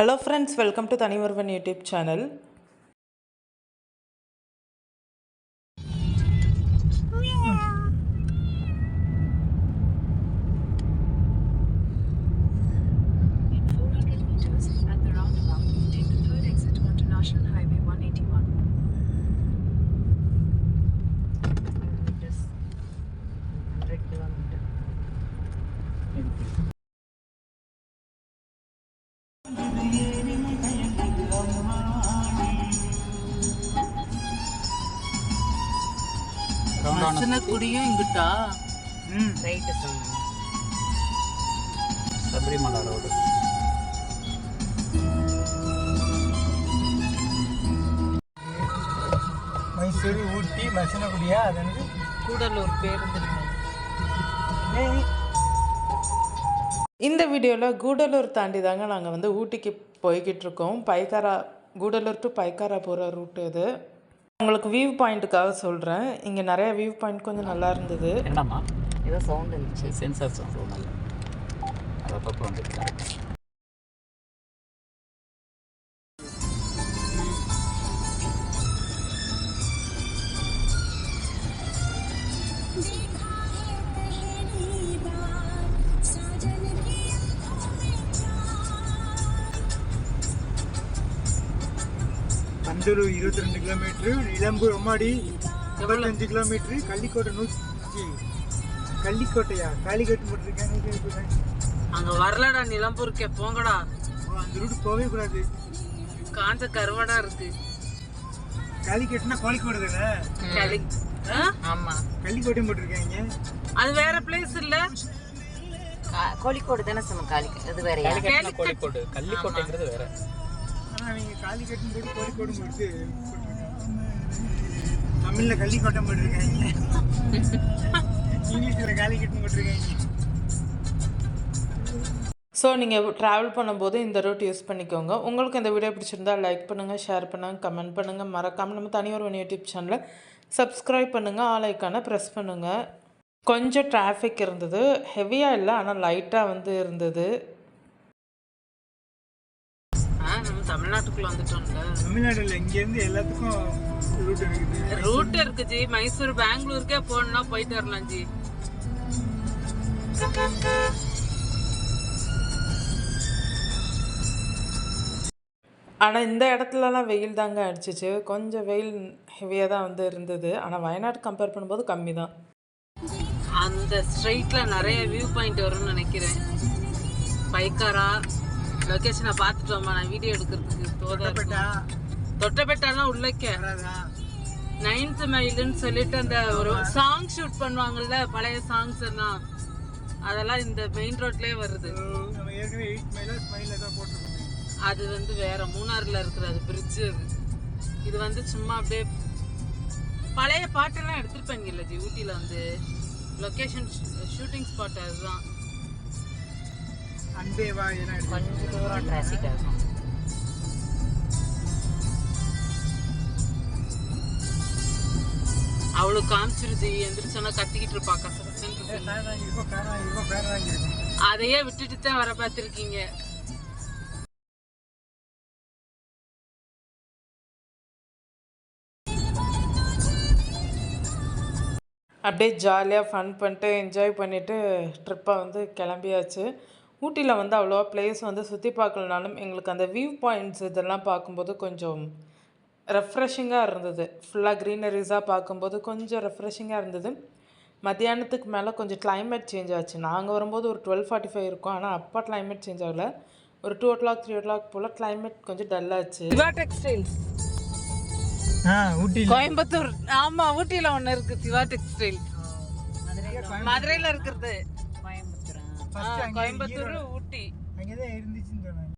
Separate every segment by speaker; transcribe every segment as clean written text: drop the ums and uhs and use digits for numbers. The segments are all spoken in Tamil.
Speaker 1: Hello friends, welcome to Thanivarvan YouTube channel.
Speaker 2: In 400 meters at the roundabout, take the third exit onto National Highway 181.
Speaker 3: It is 100 kilometers.
Speaker 1: குடியும் இங்கிட்டா
Speaker 3: ரைட்
Speaker 4: சபரிமலை ரோடு.
Speaker 5: மைசூர், ஊட்டி, மசனகுடியா, அது வந்து
Speaker 1: கூடலூர் பேருந்து. இந்த வீடியோவில் கூடலூர் தாண்டி தாங்க நாங்கள் வந்து ஊட்டிக்கு போய்கிட்டு இருக்கோம். கூடலூர் டு பைக்காரா போகிற ரூட்டு இது. உங்களுக்கு வியூ பாயிண்ட்டுக்காக சொல்கிறேன். இங்கே நிறைய வியூ பாயிண்ட் கொஞ்சம் நல்லா இருந்தது.
Speaker 4: என்னம்மா
Speaker 3: ஏதோ சவுண்ட் இருந்துச்சு.
Speaker 4: சென்சார் சவுண்ட் நல்லா அதை அப்பப்போ வந்துட்டு
Speaker 5: பந்தூர் 22 கிலோமீட்டரு, இளம்பூர் ஒம்மாடி 75 கிலோமீட்டரு, கள்ளிக்கோட்டை கள்ளிக்கோட்டையா காளிக்கட்டு போட்டிருக்கேன்.
Speaker 1: அங்கே வரலடா, நிலம்பூருக்கே போங்கடா.
Speaker 5: அந்த ரூட் போகவே கூடாது,
Speaker 1: காஞ்ச கருவடா இருக்கு.
Speaker 5: காளிக்கட்டுனா கோழிக்கோடு தானே?
Speaker 1: ஆமா,
Speaker 5: கள்ளிக்கோட்டையும் போட்டிருக்காங்க.
Speaker 1: அது வேற பிளேஸ் இல்ல,
Speaker 3: கோழிக்கோடு தானே சொன்ன காளிக்கட்டு. அது வேறையா?
Speaker 4: கோழிக்கோடு, கள்ளிக்கோட்டைங்கிறது வேற.
Speaker 5: ஆனால் நீங்கள் காளிக்கட்டும் போட்டு கோழிக்கோடும் போட்டு தமிழில் கள்ளிக்கோட்டை போட்டிருக்காங்க, இங்கிலீஷில் காளிக்கட்டும் போட்டிருக்காங்க.
Speaker 1: ஸோ நீங்கள் ட்ராவல் பண்ணும்போது இந்த ரூட் யூஸ் பண்ணிக்கோங்க. உங்களுக்கு இந்த வீடியோ பிடிச்சிருந்தா லைக் பண்ணுங்கள், ஷேர் பண்ணுங்கள், கமெண்ட் பண்ணுங்கள். மறக்காமல் நம்ம தனியார் யூடியூப் சேனலை சப்ஸ்கிரைப் பண்ணுங்கள், ஆல் ஐக்கானை ப்ரெஸ் பண்ணுங்கள். கொஞ்சம் டிராஃபிக் இருந்தது, ஹெவியாக இல்லை, ஆனால் லைட்டாக வந்து இருந்தது. நம்ம தமிழ்நாட்டுக்குள்ளே வந்துட்டோம்ல.
Speaker 5: தமிழ்நாட்டில் இங்கேருந்து எல்லாத்துக்கும் ரூட் இருக்குது.
Speaker 1: ரூட் இருக்கு ஜி. மைசூர், பெங்களூருக்கே போகணுன்னா போயிட்டு வரலாம் ஜி. ஆனால் இந்த இடத்துலலாம் வெயில் தாங்க அடிச்சிச்சு. கொஞ்சம் வெயில் ஹெவியாக தான் வந்து இருந்தது. ஆனால் வயநாடு கம்பேர் பண்ணும்போது கம்மி தான். அந்த ஸ்ட்ரெயிட்டில் நிறைய வியூ பாயிண்ட் வரும்னு நினைக்கிறேன். பைக்காரா லொக்கேஷனை பார்த்துட்டோம்மா, நான் வீடியோ எடுக்கிறதுக்கு. தொட்டபெட்டாலாம் உள்ளக்க 9th மைலுன்னு சொல்லிட்டு அந்த ஒரு சாங் ஷூட் பண்ணுவாங்கல்ல, பழைய சாங்ஸ் எல்லாம், அதெல்லாம் இந்த மெயின் ரோட்லேயே வருது. அது வந்து வேற மூணாறுல இருக்கிற அது பிரிட்ஜு. இது வந்து சும்மா அப்படியே பழைய பாட்டெல்லாம் எடுத்துருப்பாங்கல்ல ஜி. ஊட்டியில் வந்து லொக்கேஷன் ஷூட்டிங் ஸ்பாட் அதுதான்.
Speaker 3: கொஞ்சம் தூரம் டிராஃபிக் ஆகும்.
Speaker 1: அவளுக்கு காமிச்சிருச்சு, எந்திரிச்சோன்னா கத்திக்கிட்டு இருப்பா கசகசன்னு. அதையே விட்டுட்டு தான் வர பார்த்துருக்கீங்க. அப்படியே ஜாலியாக ஃபன் பண்ணிட்டு என்ஜாய் பண்ணிவிட்டு ட்ரிப்பை வந்து கிளம்பியாச்சு. ஊட்டியில் வந்து அவ்வளோவா பிளேஸ் வந்து சுற்றி பார்க்கலனாலும் எங்களுக்கு அந்த வியூ பாயிண்ட்ஸ் இதெல்லாம் பார்க்கும்போது கொஞ்சம் ரெஃப்ரெஷிங்காக இருந்தது. ஃபுல்லாக க்ரீனரிஸாக பார்க்கும்போது கொஞ்சம் ரெஃப்ரெஷிங்காக இருந்தது. மத்தியானத்துக்கு மேலே கொஞ்சம் கிளைமேட் சேஞ்ச் ஆச்சு. நாங்கள் வரும்போது ஒரு 12:45 இருக்கும், ஆனால் அப்போ கிளைமேட் சேஞ்ச் ஆகலை. ஒரு 2 o'clock 3 o'clock போல் கிளைமேட் கொஞ்சம் டல்லாச்சு. சிவா டெக்ஸ்டைல்ஸ் கோயம்புத்தூர். ஆமாம், ஊட்டியில் ஒன்று இருக்குது சிவா டெக்ஸ்டைல்ஸ். மதுரையில் இருக்கிறது கோயம்புத்தூர், ஊட்டி
Speaker 5: அங்கேதான் இருந்துச்சுன்னு சொன்னாங்க.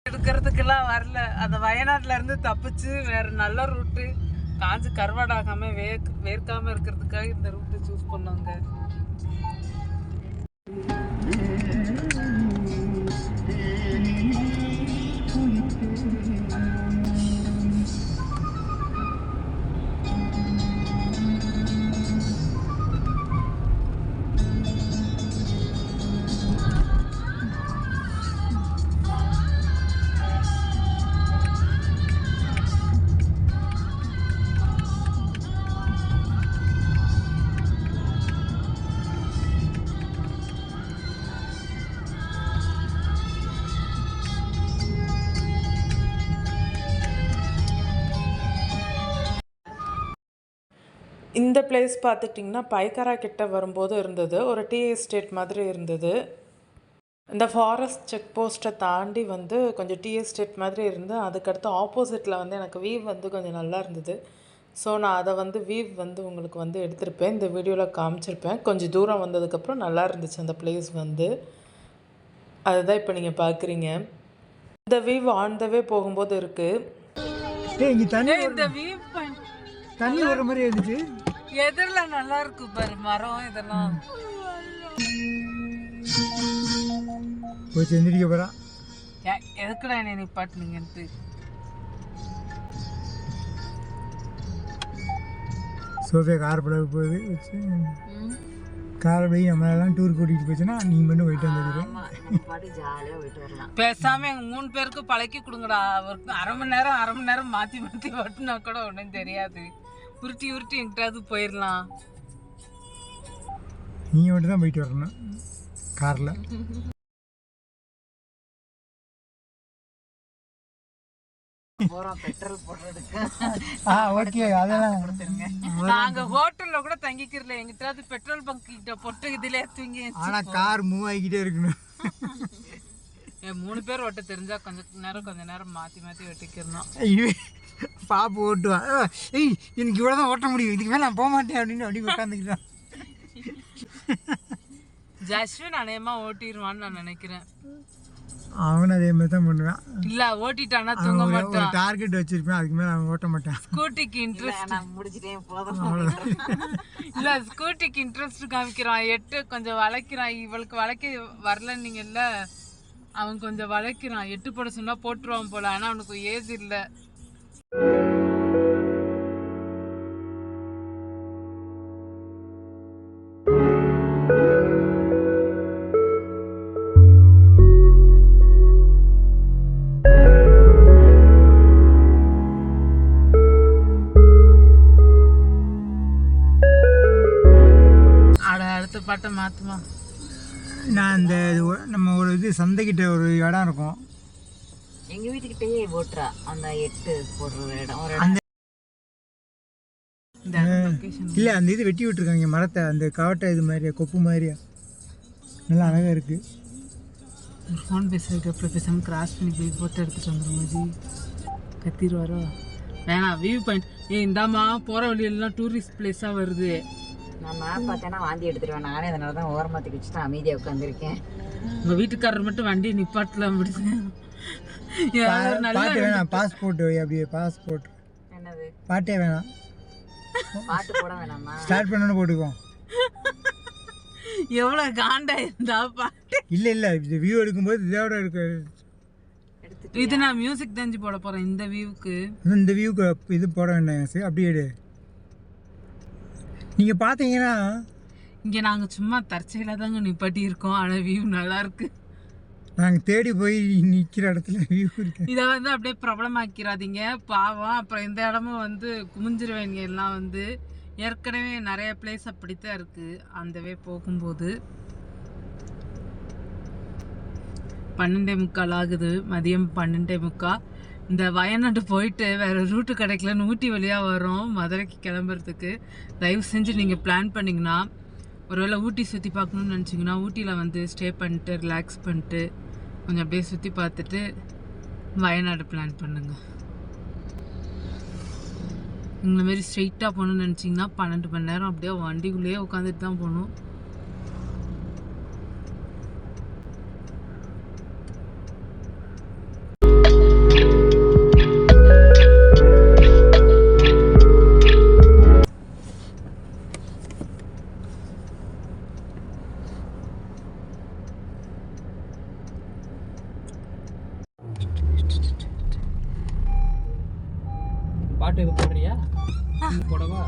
Speaker 1: எடுக்கிறதுக்கெல்லாம் வரல. அந்த வயநாட்டில் இருந்து தப்பிச்சு வேற நல்ல ரூட்டு, காஞ்சு கருவாடாகாம வேர்க்காம இருக்கிறதுக்காக இந்த ரூட்டு சூஸ் பண்ணாங்க. இந்த பிளேஸ் பார்த்துக்கிட்டிங்கன்னா பைக்காரா கிட்ட வரும்போது இருந்தது, ஒரு டீ எஸ்டேட் மாதிரி இருந்தது. இந்த ஃபாரஸ்ட் செக் போஸ்ட்டை தாண்டி வந்து கொஞ்சம் டீ எஸ்டேட் மாதிரி இருந்து அதுக்கடுத்து ஆப்போசிட்டில் வந்து எனக்கு வீவ் வந்து கொஞ்சம் நல்லா இருந்தது. ஸோ நான் அதை வந்து வீவ் வந்து உங்களுக்கு வந்து எடுத்திருப்பேன், இந்த வீடியோவில் காமிச்சிருப்பேன். கொஞ்சம் தூரம் வந்ததுக்கப்புறம் நல்லா இருந்துச்சு அந்த பிளேஸ் வந்து, அதுதான் இப்போ நீங்கள் பார்க்குறீங்க. இந்த வீவ் ஆன் த வே போகும்போது இருக்குது.
Speaker 5: இங்கே தண்ணி
Speaker 1: இந்த வீவ்
Speaker 5: தண்ணி வர மாதிரி இருந்துச்சு.
Speaker 1: எதிரில் நல்லா இருக்கு பாரு மரம் இதெல்லாம்.
Speaker 5: போய் செஞ்சிருக்க போகிறா.
Speaker 1: எதுக்குடா என்னை நிப்பாட்டுனீங்கன்ட்டு.
Speaker 5: சோஃபியா கார் பழக போகுது வச்சு காரை போய் நம்மளெல்லாம் டூர் கூட்டிகிட்டு போச்சுன்னா நீ மட்டும் போயிட்டு வந்துடுறேன்.
Speaker 3: ஜாலியாக போயிட்டு வரலாம்.
Speaker 1: பேசாம எங்க 3 பேருக்கு பழக்கி கொடுங்கடா. ஒரு அரை மணி நேரம் மாற்றி ஓட்டுனா கூட ஒன்றும் தெரியாது. உருட்டி எங்கிட்டாவது போயிடலாம்.
Speaker 5: நீங்கள் மட்டும் தான் போயிட்டு வரணும் காரில்.
Speaker 3: பெட்ரோல் போடுறதுக்கு
Speaker 5: ஓகே அதெல்லாம்
Speaker 1: நாங்க ஹோட்டல்ல கூட தங்கிக்கிறல, எங்கிட்டாவது பெட்ரோல் பங்க் கிட்ட போட்டு இதுல தூங்கி.
Speaker 5: ஆனால் கார் மூவ் ஆகிக்கிட்டே இருக்கணும்.
Speaker 1: 3 பேர் ஓட்ட தெரிஞ்சா கொஞ்ச நேரம் மாற்றி வெட்டிக்கிறோம்.
Speaker 5: பாப்பு ஓட்டுவான். ஏய் எனக்கு இவ்வளோ தான் ஓட்ட முடியும், இதுக்கு மேலே நான் போக மாட்டேன் அப்படின்னு அப்படி உட்காந்துக்கிட்டான்.
Speaker 1: ஜஸ்வின் அநேகமா ஓட்டிடுவான்னு நான் நினைக்கிறேன்.
Speaker 5: அவனும் அதே மாதிரி தான் பண்ணுவான்.
Speaker 1: இல்ல ஓட்டிட்டானா தூங்க மாட்டான்.
Speaker 5: ஒரு டார்கெட் வச்சிருப்பேன், அதுக்கு மேலே அவன் ஓட்ட மாட்டான்.
Speaker 1: ஸ்கூட்டிக்கு இன்ட்ரெஸ்ட்
Speaker 3: நான் முடிச்சிட்டேன் போதும்.
Speaker 1: இல்ல ஸ்கூட்டிக்கு இன்ட்ரெஸ்ட் காமிக்கிறான். 8 கொஞ்சம் வளைக்கிறான். இவளுக்கு வளைக்க வரலன்னீங்கல்ல, அவன் கொஞ்சம் வளைக்கிறான். 8 போட சொன்னா போட்டுருவான் போல, ஆனா அவனுக்கு ஏஜ் இல்ல. அடுத்த பாட்டை மாத்துமா.
Speaker 5: நான் இந்த நம்ம ஒரு இது சந்தைக்கிட்ட ஒரு இடம் இருக்கும்,
Speaker 3: எங்க வீட்டுக்கிட்டே ஓட்டுறா அந்த 8 போடுற இடம் ஒரு
Speaker 5: அந்த
Speaker 1: இந்த லொகேஷன்
Speaker 5: இல்லை அந்த இது வெட்டி விட்டுருக்காங்க மரத்தை, அந்த காவட்டை இது மாதிரியா கொப்பு மாதிரியா நல்லா அழகாக இருக்குது.
Speaker 1: ஒரு ஃபோன் பேசுறதுக்கு அப்புறம் பேசாமல் கிராஸ் பண்ணி போய் ஃபோட்டோ எடுத்துகிட்டு வந்துடும் மதி. கத்திடுவாரோ வேணாம். வியூ பாயிண்ட் இந்தாம்மா போகிற வழியெல்லாம் டூரிஸ்ட் பிளேஸாக வருது.
Speaker 3: நான் மேப் பார்த்தேன்னா வாந்தி எடுத்துருவேன். நானே அதனால தான் ஓரமாற்றி வச்சுட்டு அமைதியாக உட்காந்துருக்கேன்.
Speaker 1: உங்கள் வீட்டுக்காரர் மட்டும் வண்டி நிப்பாட்டலாம் முடிச்சு.
Speaker 5: பாட்டு வேணாம், பாஸ்போர்ட் அப்படியே பாஸ்போர்ட்
Speaker 3: என்னது
Speaker 5: பாட்டே வேணாம்,
Speaker 3: பாட்டு போட வேணாமா?
Speaker 5: ஸ்டார்ட் பண்ணணும்னு போட்டுக்குவோம்.
Speaker 1: எவ்வளோ காண்டா இருந்தா பாட்டு.
Speaker 5: இல்லை இது வியூ எடுக்கும்போது இதோட இருக்கு.
Speaker 1: இது நான் மியூசிக் தெரிஞ்சு போட போகிறேன் இந்த வியூக்கு.
Speaker 5: இந்த வியூக்கு இது போட வேண்டாம் சார், அப்படியே எடு. நீங்கள் பார்த்தீங்கன்னா
Speaker 1: இங்கே நாங்கள் சும்மா தற்செயலாக தாங்க நிப்பாட்டி இருக்கோம், ஆனால் வியூ நல்லா இருக்கு.
Speaker 5: நாங்கள் தேடி போய் நிற்கிற இடத்துல வியூ இருக்கு.
Speaker 1: இதை வந்து அப்படியே பிரபலமாக்கிறாதீங்க பாவம். அப்புறம் இந்த இடமும் வந்து குமிஞ்சிருவேங்க எல்லாம். வந்து ஏற்கனவே நிறைய பிளேஸ் அப்படித்தான் இருக்குது. அந்தவே போகும்போது 12:45 ஆகுது, மதியம் 12:45. இந்த வயநாடு போயிட்டு வேறு ரூட்டு கிடைக்கலன்னு ஊட்டி வழியாக வரோம் மதுரைக்கு கிளம்புறதுக்கு. தயவு செஞ்சு நீங்கள் பிளான் பண்ணிங்கன்னா, ஒருவேளை ஊட்டி சுற்றி பார்க்கணுன்னு நினச்சிங்கன்னா ஊட்டியில் வந்து ஸ்டே பண்ணிட்டு ரிலாக்ஸ் பண்ணிட்டு கொஞ்சம் அப்படியே சுற்றி பார்த்துட்டு வயநாடு பிளான் பண்ணுங்கள். இந்த மாதிரி ஸ்ட்ரெயிட்டாக போகணுன்னு நினச்சிங்கன்னா 12 மணி நேரம் அப்படியே வண்டிக்குள்ளேயே உட்காந்துட்டு தான் போகணும்.
Speaker 4: பாட்டு இது போடுறியா? போடவா?